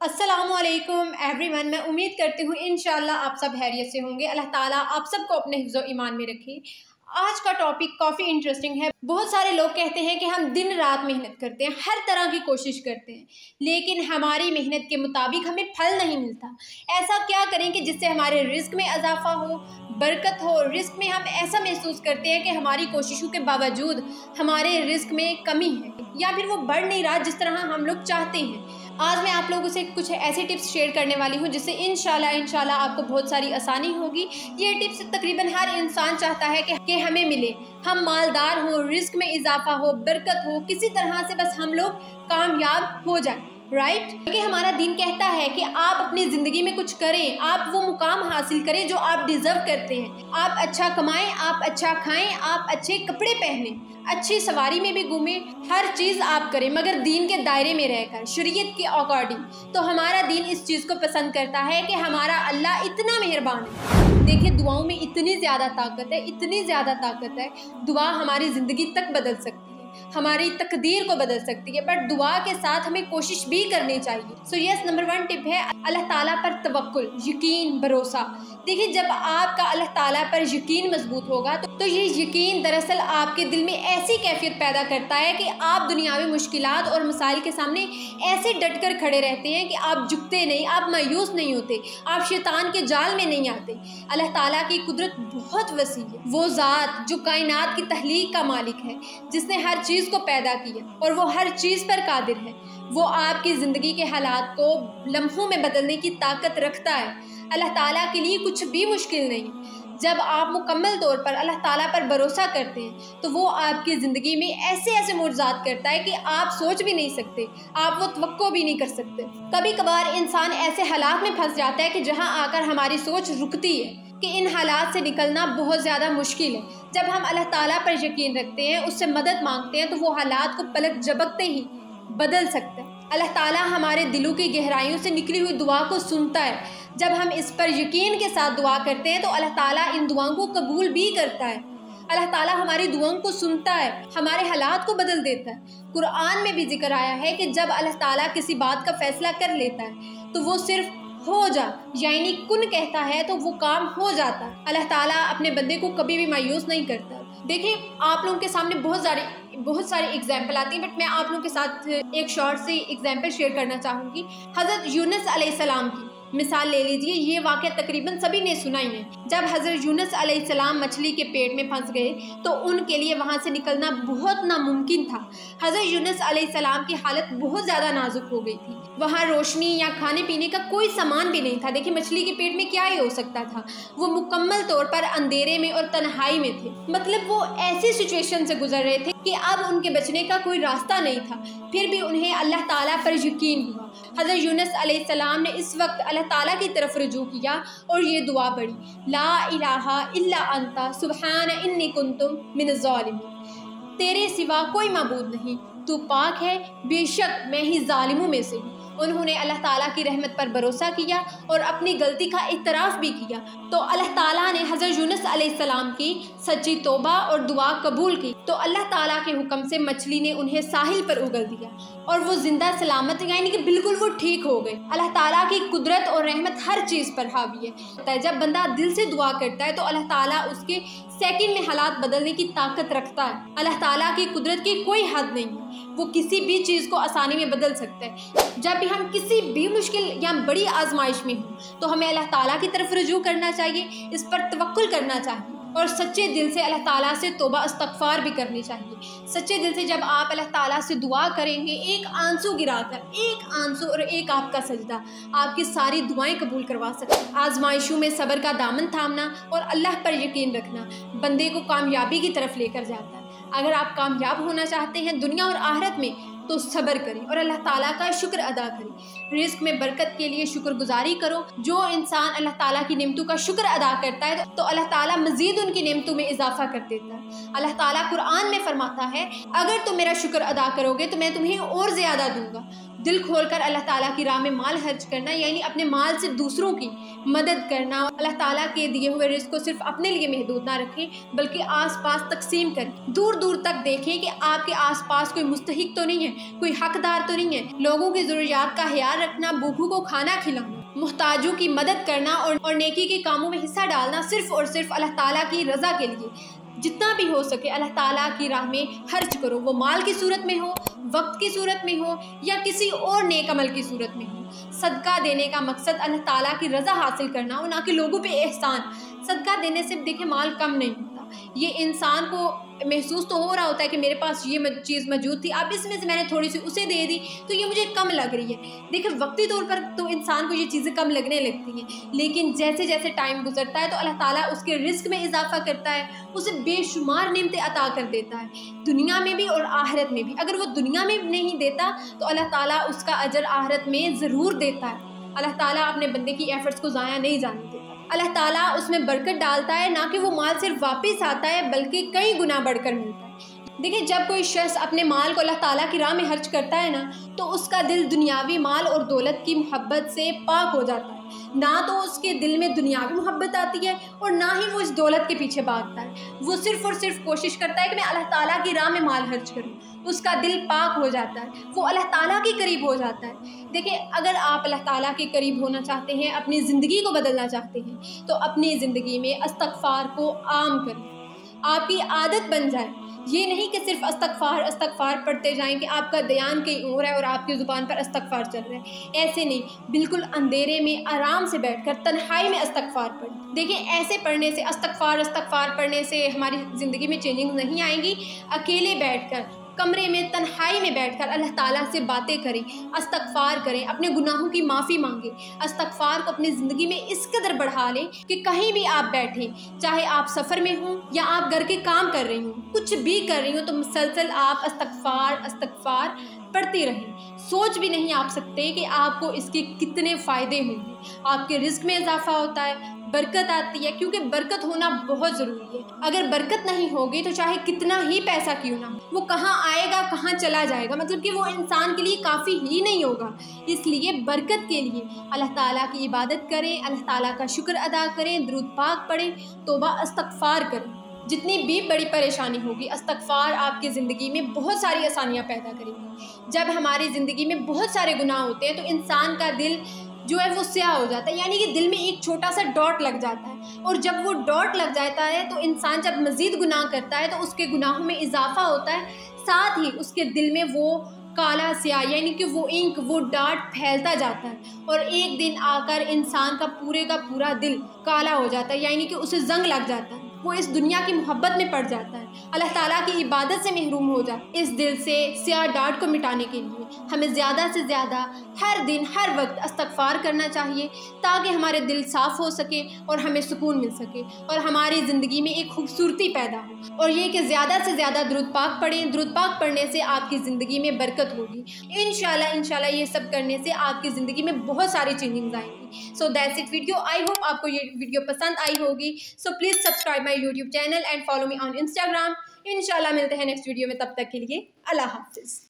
अस्सलामुअलैकुम एवरीवन। मैं उम्मीद करती हूँ इंशाल्लाह आप सब खैरियत से होंगे। अल्लाह ताला आप सबको अपने हिफ्ज़ ईमान में रखे। आज का टॉपिक काफ़ी इंटरेस्टिंग है। बहुत सारे लोग कहते हैं कि हम दिन रात मेहनत करते हैं, हर तरह की कोशिश करते हैं, लेकिन हमारी मेहनत के मुताबिक हमें फल नहीं मिलता। ऐसा क्या करें कि जिससे हमारे रिस्क में इजाफा हो, बरकत हो। रिस्क में हम ऐसा महसूस करते हैं कि हमारी कोशिशों के बावजूद हमारे रिस्क में कमी है या फिर वो बढ़ नहीं रहा जिस तरह हम लोग चाहते हैं। आज मैं आप लोगों से कुछ ऐसे टिप्स शेयर करने वाली हूँ जिससे इंशाल्लाह आपको बहुत सारी आसानी होगी। ये टिप्स तकरीबन हर इंसान चाहता है कि हमें मिले, हम मालदार हो, रिस्क में इजाफा हो, बरकत हो, किसी तरह से बस हम लोग कामयाब हो जाए, राइट। क्योंकि हमारा दीन कहता है कि आप अपनी ज़िंदगी में कुछ करें, आप वो मुकाम हासिल करें जो आप डिज़र्व करते हैं। आप अच्छा कमाएं, आप अच्छा खाएं, आप अच्छे कपड़े पहने, अच्छी सवारी में भी घूमें, हर चीज़ आप करें मगर दीन के दायरे में रहकर, शरीयत के अकॉर्डिंग। तो हमारा दीन इस चीज़ को पसंद करता है कि हमारा अल्लाह इतना मेहरबान है। देखिए, दुआओं में इतनी ज़्यादा ताकत है, इतनी ज़्यादा ताकत है। दुआ हमारी ज़िंदगी तक बदल सकती है, हमारी तकदीर को बदल सकती है, बट दुआ के साथ हमें कोशिश भी करनी चाहिए। सो यस, नंबर 1 टिप है अल्लाह ताला पर तवक्कुल, यकीन, भरोसा। देखिए, जब आपका अल्लाह ताला पर यकीन मजबूत होगा तो ये यकीन दरअसल आपके दिल में ऐसी कैफियत पैदा करता है कि आप दुनियावी मुश्किलात और मसाइल के सामने ऐसे डट कर खड़े रहते हैं कि आप झुकते नहीं, आप मायूस नहीं होते, आप शैतान के जाल में नहीं आते। अल्लाह ताला की कुदरत बहुत वसी है। वो ज़ात जो कायनात की तख्लीक का मालिक है, जिसने हर चीज़ को पैदा किया और वो हर चीज़ पर कादिर है, वो आपकी ज़िंदगी के हालात को लम्हों में बदलने की ताकत रखता है। अल्लाह ताला के लिए कुछ भी मुश्किल नहीं। जब आप मुकम्मल तौर पर अल्लाह ताला पर भरोसा करते हैं तो वो आपकी ज़िंदगी में ऐसे ऐसे मुआज़ात करता है कि आप सोच भी नहीं सकते, आप वो तवक्को भी नहीं कर सकते। कभी कभार इंसान ऐसे हालात में फंस जाता है कि जहाँ आकर हमारी सोच रुकती है कि इन हालात से निकलना बहुत ज़्यादा मुश्किल है। जब हम अल्लाह ताला पर यकीन रखते हैं, उससे मदद मांगते हैं, तो वो हालात को पलक झपकते ही बदल सकता है। अल्लाह ताला हमारे दिलों की गहराइयों से निकली हुई दुआ को सुनता है। जब हम इस पर यकीन के साथ दुआ करते हैं तो अल्लाह ताला इन दुआओं को कबूल भी करता है। अल्लाह ताला हमारी दुआओं को सुनता है, हमारे हालात को बदल देता है। कुरान में भी जिक्र आया है कि जब अल्लाह ताला किसी बात का फैसला कर लेता है तो वो सिर्फ हो जा यानी कुन कहता है तो वो काम हो जाता है। अल्लाह ताला अपने बंदे को कभी भी मायूस नहीं करता। देखिए, आप लोगों के सामने बहुत सारे एग्जाम्पल आती हैं, बट मैं आप लोगों के साथ एक शॉर्ट सी एग्जाम्पल शेयर करना चाहूँगी। हज़रत यूनुस अलैहिस्सलाम की मिसाल ले लीजिए। ये वाक़या तकरीबन सभी ने सुना ही है। जब हज़रत यूनुस अलैहिस्सलाम मछली के पेट में फंस गए तो उनके लिए वहाँ से निकलना बहुत नामुमकिन था। हज़रत यूनुस अलैहिस्सलाम की हालत बहुत ज़्यादा नाजुक हो गई थी। वहाँ रोशनी या खाने पीने का कोई सामान भी नहीं था। देखिए, मछली के पेट में क्या ही हो सकता था। वो मुकम्मल तौर पर अंधेरे में और तन्हाई में थे। मतलब वो ऐसी सिचुएशन से गुजर रहे थे कि अब उनके बचने का कोई रास्ता नहीं था। फिर भी उन्हें अल्लाह ताला पर यकीन हुआ। हज़रत यूनुस अलैहिस्सलाम ने इस वक्त अल्लाह ताला की तरफ रुजू किया और ये दुआ पढ़ी, ला इलाहा इल्ला अंता सुब्हान इन्नी कुन्तु मिनज़ ज़ालिमीन। तेरे सिवा कोई माबूद नहीं, तू पाक है, बेशक मैं ही जालिमों में से हूँ। उन्होंने अल्लाह ताला की रहमत पर भरोसा किया और अपनी गलती का इतराफ़ भी किया। तो अल्लाह ताला ने हज़रत यूनुस अलैहिस्सलाम की सच्ची तौबा और दुआ कबूल की। तो अल्लाह ताला के हुक्म से मछली ने उन्हें साहिल पर उगल दिया और वो जिंदा सलामत यानी कि बिल्कुल वो ठीक हो गए। अल्लाह ताला की कुदरत और रहमत हर चीज़ पर हावी है। जब बंदा दिल से दुआ करता है तो अल्लाह ताला उसके सेकंड में हालात बदलने की ताकत रखता है। अल्लाह ताला की कुदरत की कोई हद नहीं है, वो किसी भी चीज़ को आसानी में बदल सकता है। जब भी हम किसी भी मुश्किल या बड़ी आजमाइश में हों तो हमें अल्लाह ताला की तरफ रुजू करना चाहिए, इस पर तवक्कुल करना चाहिए और सच्चे दिल से अल्लाह ताला से तौबा इस्तग़फ़ार भी करनी चाहिए। सच्चे दिल से जब आप अल्लाह ताला से दुआ करेंगे, एक आंसू गिराकर, एक आंसू और एक आपका सजदा आपकी सारी दुआएं कबूल करवा सकते हैं। आजमाइशों में सब्र का दामन थामना और अल्लाह पर यकीन रखना बंदे को कामयाबी की तरफ लेकर जाता है। अगर आप कामयाब होना चाहते हैं दुनिया और आखिरत में तो सब्र करें और अल्लाह ताला का शुक्र अदा करें। रिस्क में बरकत के लिए शुक्रगुजारी करो। जो इंसान अल्लाह ताला की नेमतों का शुक्र अदा करता है तो अल्लाह ताला मज़ीद उनकी नेमतों में इजाफा कर देता है। अल्लाह ताला कुरान में फरमाता है, अगर तुम मेरा शुक्र अदा करोगे तो मैं तुम्हें और ज़्यादा दूंगा दिल खोलकर अल्लाह ताला की राह में माल खर्च करना, यानी अपने माल से दूसरों की मदद करना। अल्लाह ताला के दिए हुए रिज़्क़ को सिर्फ अपने लिए महदूद ना रखें बल्कि आसपास तकसीम करें। दूर दूर तक देखें कि आपके आसपास कोई मुस्तहिक तो नहीं है, कोई हकदार तो नहीं है। लोगों की ज़रूरियात का ख्याल रखना, भूखों को खाना खिलाना, मुहताजों की मदद करना और नेकी के कामों में हिस्सा डालना सिर्फ और सिर्फ अल्लाह ताला की रज़ा के लिए। जितना भी हो सके अल्लाह ताला की राह में खर्च करो, वो माल की सूरत में हो, वक्त की सूरत में हो या किसी और नेक अमल की सूरत में हो। सदका देने का मकसद अल्लाह ताला की रज़ा हासिल करना और ना कि लोगों पे एहसान। सदका देने से देखें माल कम नहीं होता, ये इंसान को महसूस तो हो रहा होता है कि मेरे पास ये चीज़ मौजूद थी, अब इसमें से मैंने थोड़ी सी उसे दे दी तो ये मुझे कम लग रही है। देखिए वक्ती तौर पर तो इंसान को ये चीज़ें कम लगने लगती हैं, लेकिन जैसे जैसे टाइम गुजरता है तो अल्लाह ताला उसके रिस्क में इजाफा करता है, उसे बेशुमार नेमतें अता कर देता है, दुनिया में भी और आखिरत में भी। अगर वो दुनिया में नहीं देता तो अल्लाह ताला उसका अजर आखिरत में ज़रूर देता है। अल्लाह ताला अपने बंदे की एफर्ट्स को ज़ाया नहीं जाने देता। अल्लाह ताला उसमें बरकत डालता है, ना कि वो माल सिर्फ वापस आता है बल्कि कई गुना बढ़कर मिलता है। देखिए जब कोई शख्स अपने माल को अल्लाह ताला की राह में खर्च करता है ना, तो उसका दिल दुनियावी माल और दौलत की मोहब्बत से पाक हो जाता है। ना तो उसके दिल में दुनियावी मोहब्बत आती है और ना ही वो इस दौलत के पीछे भागता है। वो सिर्फ और सिर्फ कोशिश करता है कि मैं अल्लाह ताला की राह में माल खर्च करूँ। उसका दिल पाक हो जाता है, वो अल्लाह ताला के करीब हो जाता है। देखिए अगर आप अल्लाह ताला के करीब होना चाहते हैं, अपनी ज़िंदगी को बदलना चाहते हैं, तो अपनी ज़िंदगी में इस्तग़फ़ार को आम करें, आपकी आदत बन जाए। ये नहीं कि सिर्फ इस्तग़फ़ार पढ़ते जाएं कि आपका ध्यान कहीं और है और आपकी ज़ुबान पर इस्तग़फ़ार चल रहा है। ऐसे नहीं, बिल्कुल अंधेरे में आराम से बैठकर तन्हाई में इस्तग़फ़ार पढ़ें। देखिए ऐसे पढ़ने से, इस्तग़फ़ार पढ़ने से हमारी ज़िंदगी में चेंजिंग नहीं आएंगी। अकेले बैठकर कमरे में तन्हाई में बैठकर अल्लाह ताला से बातें करें, इस्तग़फ़ार करें, अपने गुनाहों की माफ़ी मांगें। इस्तग़फ़ार को अपनी ज़िंदगी में इस कदर बढ़ा लें कि कहीं भी आप बैठें, चाहे आप सफ़र में हों या आप घर के काम कर रही हों, कुछ भी कर रही हों, तो मुसलसल आप इस्तग़फ़ार पढ़ती रहें। सोच भी नहीं आप सकते कि आपको इसके कितने फ़ायदे होंगे। आपके रिज़्क़ में इजाफा होता है, बरकत आती है, क्योंकि बरकत होना बहुत ज़रूरी है। अगर बरकत नहीं होगी तो चाहे कितना ही पैसा क्यों ना हो, वो कहाँ आएगा कहाँ चला जाएगा, मतलब कि वो इंसान के लिए काफ़ी ही नहीं होगा। इसलिए बरकत के लिए अल्लाह ताला की इबादत करें, अल्लाह ताला का शुक्र अदा करें, दुरूद पाक पढ़ें, तौबा इस्तग़फ़ार करें। जितनी भी बड़ी परेशानी होगी, इस्तग़फ़ार आपकी ज़िंदगी में बहुत सारी आसानियाँ पैदा करेगी। जब हमारी ज़िंदगी में बहुत सारे गुनाह होते हैं तो इंसान का दिल जो है वो स्याह हो जाता है, यानी कि दिल में एक छोटा सा डॉट लग जाता है। और जब वो डॉट लग जाता है तो इंसान जब मज़ीद गुनाह करता है तो उसके गुनाहों में इजाफा होता है, साथ ही उसके दिल में वो काला स्याह यानी कि वो इंक, वो डार्ट फैलता जाता है और एक दिन आकर इंसान का पूरा दिल काला हो जाता है, यानी कि उसे जंग लग जाता है, वो इस दुनिया की मोहब्बत में पड़ जाता है, अल्लाह ताला की इबादत से महरूम हो जाता है। इस दिल से स्याह डार्ट को मिटाने के लिए हमें ज़्यादा से ज़्यादा हर दिन हर वक्त इस्तग़फ़ार करना चाहिए, ताकि हमारे दिल साफ़ हो सके और हमें सुकून मिल सके और हमारी ज़िंदगी में एक खूबसूरती पैदा हो। और ये कि ज़्यादा से ज़्यादा दुरूद पाक पढ़ें, दुरूद पाक पढ़ने से आपकी ज़िंदगी में बरकत होगी। इंशाल्लाह ये सब करने से आपकी ज़िंदगी में बहुत सारी चेंजिंग्स आएंगी। So that's it video. I hope आपको ये वीडियो पसंद आई होगी। So please subscribe my YouTube channel and follow me on Instagram. इंशाल्लाह मिलते हैं नेक्स्ट वीडियो में, तब तक के लिए अल्लाह हाफ़िज़।